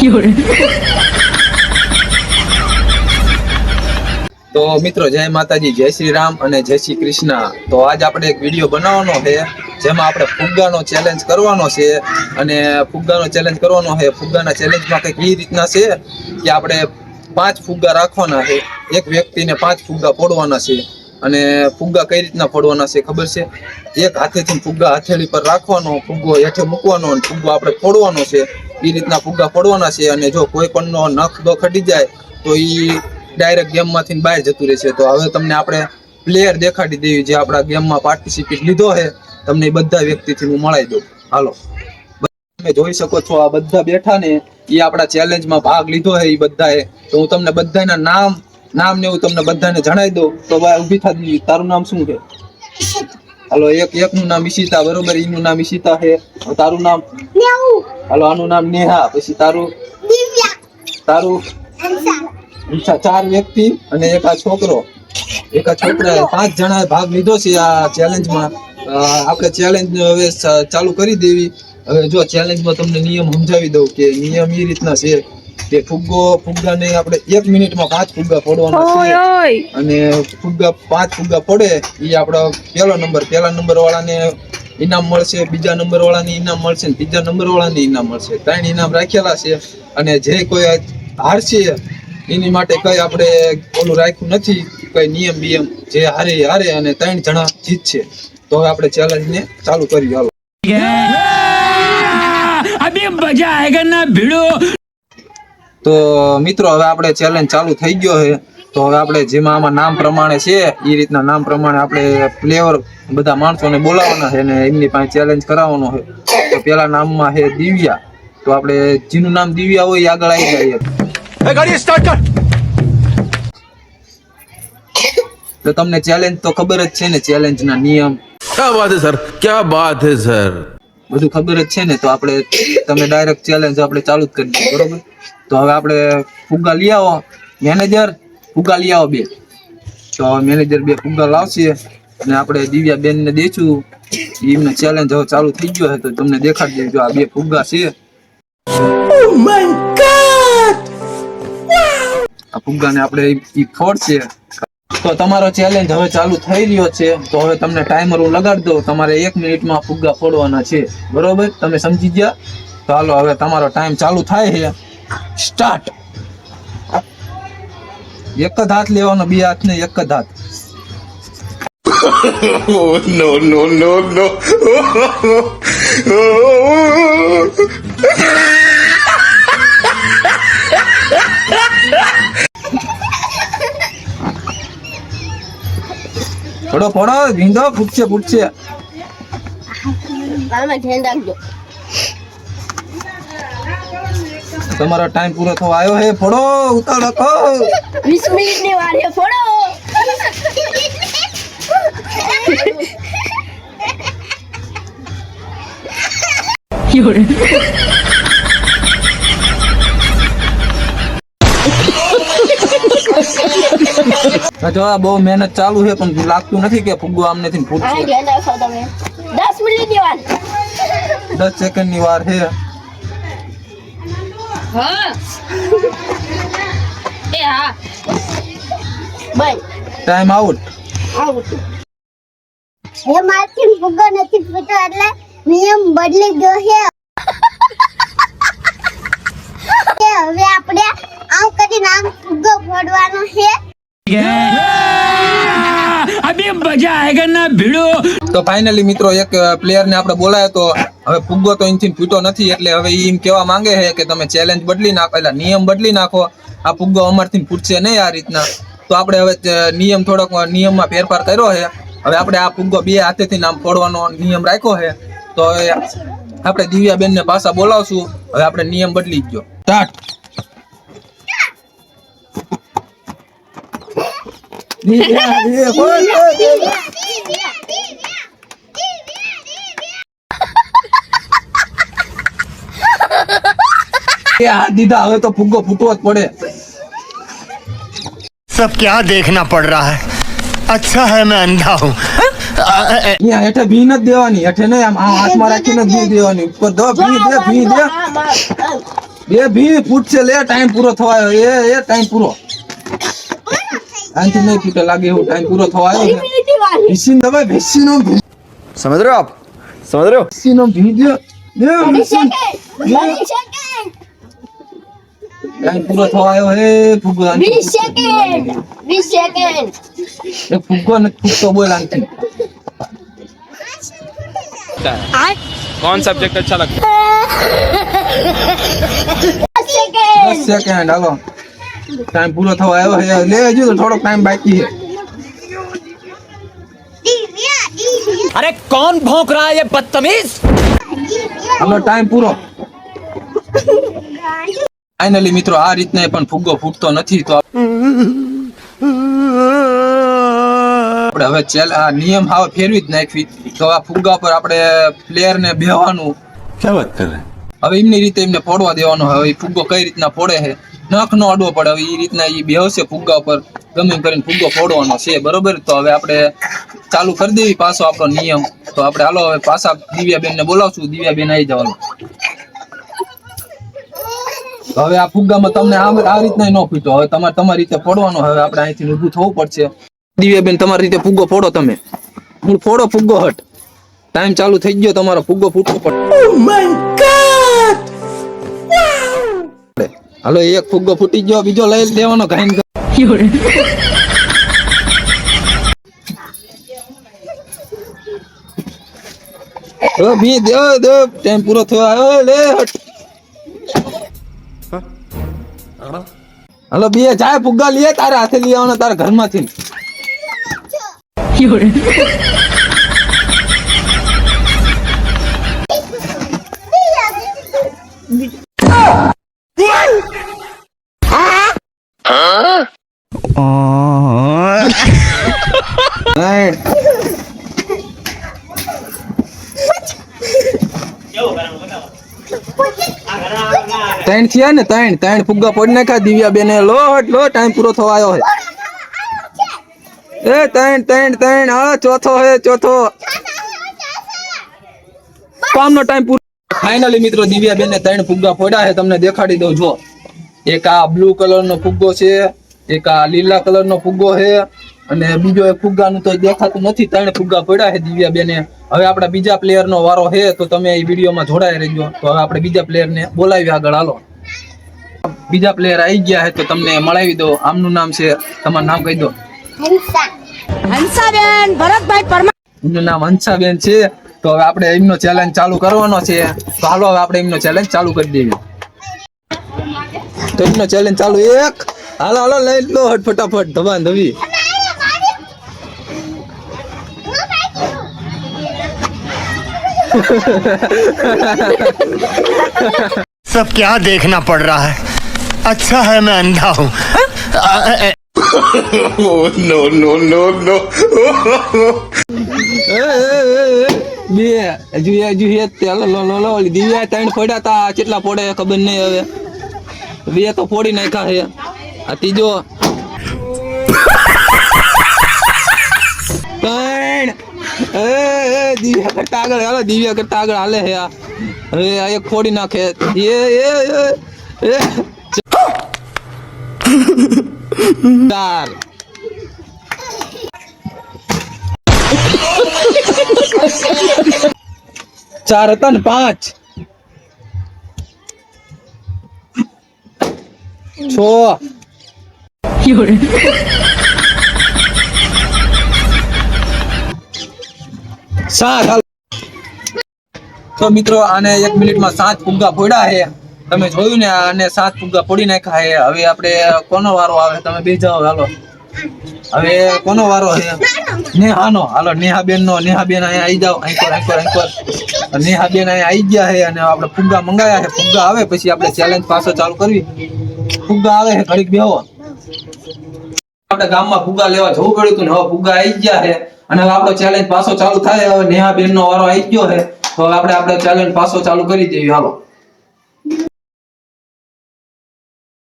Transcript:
તો મિત્રો જય માતાજી, જય શ્રી રામ અને જય શ્રી કૃષ્ણ। તો આજ આપણે એક વિડીયો બનાવવાનો છે જેમાં આપણે ફુગ્ગાનો ચેલેન્જ કરવાનો છે અને ફુગ્ગાનો ચેલેન્જ કરવાનો છે। ફુગ્ગાના ચેલેન્જમાં કંઈક એ રીતના છે કે આપણે 5 ફુગ્ગા રાખવાના છે, એક વ્યક્તિને 5 ફુગ્ગા ફોડવાના છે। અને ફુગ્ગા કઈ રીતના ફોડવાના છે ખબર છે? એક હાથેથી ફુગ્ગા હથેળી પર રાખવાનો, ફુગ્ગો હેઠે મૂકવાનો અને ફુગ્ગો આપણે ફોડવાનો છે। એ રીતના ફુગ્ગા ફોડવાના છે અને જો કોઈ પણનો નખ ખડી જાય તો એ ડાયરેક્ટ ગેમમાંથી બહાર જતું રહેશે। તો હવે તમને આપણે પ્લેયર દેખાડી દેવી જે આપણા ગેમમાં પાર્ટિસિપેટ લીધો છે, તમને એ બધા વ્યક્તિથી હું મળાઈ દઉં। હાલો, તમે જોઈ શકો છો આ બધા બેઠા ને એ આપણા ચેલેન્જમાં ભાગ લીધો છે એ બધાએ। તો હું તમને બધાના નામ ને હું તમને બધાને જણાવી દઉં। તો ભાઈ ઊભી થા, તારું નામ શું છે? હાલો, એકનું નામ ઈશિતા, બરોબર, એનું નામ ઈશિતા છે। તારું નામ? હાલો, આનું નામ નેહા, પછી તારું? તારું? અચ્છા, 4 વ્યક્તિ અને એક આ છોકરો, એક આ છોકરા, 5 જણાએ ભાગ લીધો છે આ ચેલેન્જમાં। આપણે ચેલેન્જ હવે ચાલુ કરી દેવી। હવે જો ચેલેન્જમાં તમને નિયમ સમજાવી દઉં કે નિયમ એ રીતના છે કે ફુગ્ગાને આપણે 1 મિનિટમાં 5 ફુગ્ગા ફોડવાના છે અને 5 ફુગ્ગા ફોડે એ આપણો પહેલા નંબર વાળાને ઇનામ મળશે, બીજા નંબર વાળાને ઇનામ મળશે, ત્રીજા નંબર વાળાને ઇનામ મળશે। 3 ઇનામ રાખેલા છે અને જે કોઈ હારશે એની માટે કઈ આપણે ઓલું રાખ્યું નથી, કઈ નિયમ જે હારે અને 3 જણા જીતશે। તો હવે આપણે ચેલેન્જ ને ચાલુ કરીએ। હાલો, અભી મજા આયેગા ના ભીડો। તો મિત્રો હવે આપણે ચેલેન્જ ચાલુ થઈ ગયો છે। તો હવે આપણે જેમાં આમાં નામ પ્રમાણે છે એ રીતના નામ પ્રમાણે આપણે પ્લેયર બધા માણસોને બોલાવવાના છે અને એમની પાસે ચેલેન્જ કરાવવાનો છે। તો પેલા નામમાં છે દિવ્યા। તો આપણે જેનું નામ દિવ્યા હોય એ આગળ આવી જાય। गाड़ी स्टार्ट कर। તો તમને ચેલેન્જ તો ખબર જ છે ને, ચેલેન્જના નિયમ? क्या बात है सर, क्या बात है सर। બધું ખબર જ છે ને। તો આપણે તમે ડાયરેક્ટ ચેલેન્જ આપણે ચાલુ જ કરી દઈએ, બરોબર? તો હવે આપણે ફુગ્ગા લઈ આવો, મેનેજર ફુગ્ગા લઈ આવો 2। તો મેનેજર 2 ફુગ્ગા લાવશે અને આપણે દિવ્યા બેનને દઈશું। એમને ચેલેન્જ હવે ચાલુ થઈ ગયો છે તો તમને દેખાડી દેજો। આ 2 ફુગ્ગા છે, આ ફુગ્ગાને આપણે ઈ ફોડશે। તો તમારો ચેલેન્જ હવે ચાલુ થઈ રહ્યો છે। તો હવે તમને ટાઈમર હું લગાડી દઉં, તમારે 1 મિનિટમાં ફુગ્ગા ફોડવાના છે, બરોબર? તમે સમજી ગયા? તો હાલો, હવે તમારો ટાઈમ ચાલુ થાય છે, સ્ટાર્ટ। એક જ હાથ લેવાનો, 2 હાથ ને એક જ હાથ। No no no no. ફોડો ભીંડો, ફૂટશે। તમારો ટાઈમ પૂરો થવા આવ્યો છે, ફોડો, ઉતાવળ રાખો। 20 મિનિટની વાર છે, ફોડો। જો આ બહુ મહેનત ચાલુ છે પણ લાગતું નથી કે ફુગ્ગો આમનેથી ફૂટશે। 10 મિનિટની વાર, 10 સેકન્ડની વાર છે। હા એ હા બાય, ટાઈમ આઉટ। હે માર્કિન ફુગ્ગો નથી ફૂટ્યો એટલે નિયમ બદલી ગયો છે। હવે આપણે આમ કરીને આમ ફુગ્ગો ફોડવાનો છે। अभी मजा आएगा ना भिड़ो। તો ફાઇનલી મિત્રો એક પ્લેયર ને આપણે બોલાયો તો હવે ફુગ્ગો તો અહીંથી ફૂટો નથી એટલે હવે એમ કહેવા માંગે છે કે તમે ચેલેન્જ બદલી નાખો, એટલે નિયમ બદલી નાખો। આ ફુગ્ગો અમારથી ફૂટશે નહીં આ રીતના। તો આપણે હવે નિયમમાં ફેરફાર કર્યો છે। હવે આપણે આ ફુગ્ગો 2 હાથેથી આમ ફોડવાનો નિયમ રાખ્યો છે। તો હવે આપણે દિવ્યાબેન ને પાછા બોલાવશું। હવે આપણે નિયમ બદલી ગયો, સ્ટાર્ટ। હાથ દીધા, હવે તો ફુગ્ગો ફૂટવો જ પડે। सब क्या देखना पड़ रहा है, अच्छा है मैं अंधा हूँ। અહીંયા હેઠે ભી નથી દેવાની, હેઠે નહીં, આમ હાથમાં રાખીને ભી દેવાની। ઉપર દો, ભી દે। બે ભી ફૂટશે લે, ટાઈમ પૂરો થવા આવ્યો. એ ટાઈમ પૂરો. આનથી નહીં ફૂટે લાગે એવું, ટાઈમ પૂરો થવા આવ્યો છે. મિનિટની વાર છે. ભીસીને દબાય, ભીસીનો समझ रहे हो आप? समझ रहे हो? ભીસીનો ભીંદ્યો. લે, 20 સેકન્ડ 20 સેકન્ડ ટાઈમ પૂરો થવા આવ્યો હે. ફુગ્ગો 20 સેકન્ડ 20 સેકન્ડ એ ફુગ્ગો નથી ફૂટતો, બોલ આનથી. कौन सब्जेक्ट अच्छा लगता है? 10 સેકન્ડ 10 સેકન્ડ હાલો, ટાઈમ પૂરો થવા આવ્યો હે. લે હજુ તો થોડોક ટાઈમ બાકી છે. अरे कौन भौंक रहा है ये बदतमीज? હાલો ટાઈમ પૂરો. ફાઇનલી મિત્રો આ રીતના પણ ફુગ્ગો ફૂટતો નથી. તો આપણે હવે આ નિયમ હાવ ફેરવી જ નાખવી. તો આ ફુગ્ગા પર આપણે પ્લેયર ને બેહવાનું. क्या बात कर रहे हैं? હવે એમની રીતે એમને ફોડવા દેવાનો. હવે એ ફુગ્ગો કઈ રીતના ફોડે છે, નખ નો અડવો પડે. હવે એ રીતના એ બેહશે ફુગ્ગા ઉપર, ગમે એમ કરીને ફુગ્ગો ફોડવાનો છે, બરોબર. તો હવે આપણે ચાલુ કરી દેવી પાછો આપણો નિયમ. તો આપણે હાલો હવે પાછા દિવ્યાબેન ને બોલાવશું. દિવ્યાબેન આવી જવાનું. હવે આ ફુગ્ગામાં તમને આ રીતના ન ફૂટ્યો. હવે તમારે તમારી રીતે ફોડવાનો. હવે આપણે અહીંથી ઊભું થવું પડશે. દિવ્યાબેન તમારી રીતે ફુગ્ગો ફોડો. તમે ફોડો ફુગ્ગો. હટ, ટાઈમ ચાલુ થઈ ગયો તમારો. ફુગ્ગો ફૂટવો પડે. હાલો એક ફુગ્ગો ફૂટી ગયો, બીજો લઈ લેવાનો. ઘાઈન બી દે ટાઈમ પૂરો થયો. લે હટ. હાલો બે જાય ફુગ્ગા લે, તારા હાથે લઈ આવવાનો તારા ઘરમાંથી. ત્રણ થયા ને, ત્રણ ફુગ્ગા પડી નાખ્યા દિવ્યાબેન. લો હટ લો, ટાઈમ પૂરો થવા આવ્યો છે. એ ત્રણ હા, ચોથો હે, ચોથો કામનો ટાઈમ પૂરો. ફાઇનલી મિત્રો દિવ્યાબેન ને 3 ફુગ્ગા ફોડ્યા છે. તમને દેખાડી દઉં જો. એક આ બ્લુ કલર નો ફુગ્ગો છે, એક આ લીલા કલર નો ફુગ્ગો છે, અને બીજો એક ફુગ્ગાનું તો દેખાતું નથી. 3 ફુગ્ગા પડ્યા છે દિવ્યાબેને. હવે આપણા બીજા પ્લેયર નો વારો છે, તો તમે એ વિડીયોમાં જોડાઈ રહેજો. તો હવે આપણે બીજા પ્લેયર ને બોલાવી આગળ. હાલો, બીજા પ્લેયર આવી ગયા છે, તો તમને મળાવી દો. આમનું નામ છે, તમારું નામ કહી દો. હંસાબેન ભરતભાઈ પરમાર. એમનું નામ હંસાબેન છે. તો હવે આપણે એમનો ચેલેન્જ ચાલુ કરવાનો છે. તો હાલો હવે આપણે એમનો ચેલેન્જ ચાલુ કરી દેવી. તો એમનો ચેલેન્જ ચાલુ. એક હાલો હાલો લઈ લો હટ ફટાફટ, ધબાન ધવી. सब क्या देखना पड़ रहा है? अच्छा है मैं अंधा हूँ. Oh, no, no, no, no. બે હજુ હાલો લો લો લો. દિવ્યા 3 ફોડ્યા તા, કેટલા ફોડે ખબર નહીં. હવે 2 તો ફોડી નાખ્યા છે. આ ત્રીજો 3. દિવ્યા કરતા આગળ હાલો, દિવ્યા કરતા આગળ હાલે છે. હવે આ એક ફોડી નાખે. એ 4. ચાર હતા ને 5 6 7. તો મિત્રો આને 1 મિનિટમાં 7 ફુગ્ગા ફોડ્યા છે. તમે જોયું ને, આને 7 ફુગ્ગા ફોડી નાખ્યા છે. હવે આપણે કોનો વારો આવે? તમે બે જાઓ. હાલો હવે કોનો વારો છે? નેહાનો. હાલો નેહાબેન નો. નેહાબેન અહીંયા આવી જાઓ. અહીં નેહાબેન અહીંયા આવી ગયા છે, અને આપણે ફુગ્ગા મંગાયા છે. ફુગ્ગા આવે પછી આપણે ચેલેન્જ પાછો ચાલુ કરવી. ફુગ્ગા આવે છે, ઘડીક બેહો. આપણે ગામમાં ફુગ્ગા લેવા જવું પડ્યું હતું ને, હવે ફુગ્ગા આવી ગયા છે, અને હવે આપણો ચેલેન્જ પાછો ચાલુ થાય. હવે નેહાબેન નો વારો આવી ગયો છે, તો હવે આપણે ચેલેન્જ પાછો ચાલુ કરી દેવી. હાલો.